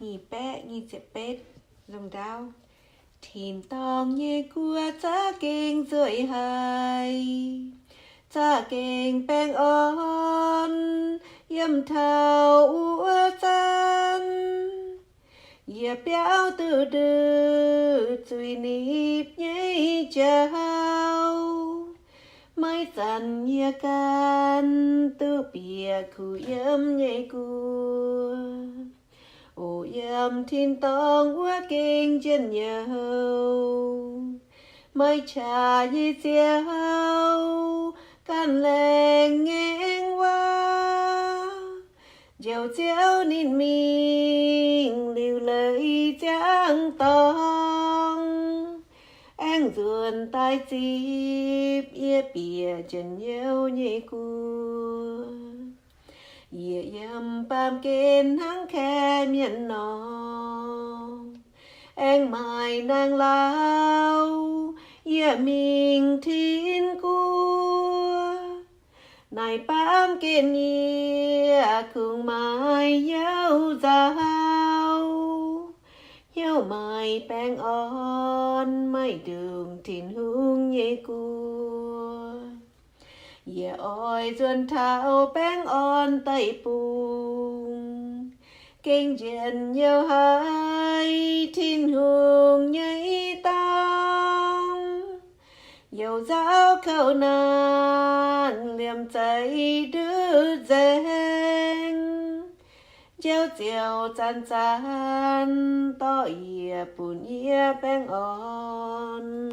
nhị bé nhị chế bết lòng đau thìn tòng nhị cua cha kinh rưỡi hai cha kinh beng on yếm thao ua chan ye béo từ từ chui nịp nhảy chào mai dần nhia can từ bìa khu yếm nhảy cua ô yếm thiên tông ua kinh chân nhau mai cha nhị chiao can leng ngang qua dạo chéo nín mình lưu lời trắng tông anh ruồn tai chip ye bìa chân nhau nhẹ cua ye yam pam kên hăng khe miệng nó anh mai nàng lao ye mình thiên cua này bám kên nhia cùng mai nhau nhau mai beng on mai đường thìn hương nhẹ cua ye oi duyên thao beng on tay bùng kinh diện nhau hai thìn hương nhảy tông dầu giáo khâu nan liềm cháy đứa deng chiều chiều chan chan to ye bùn ye beng on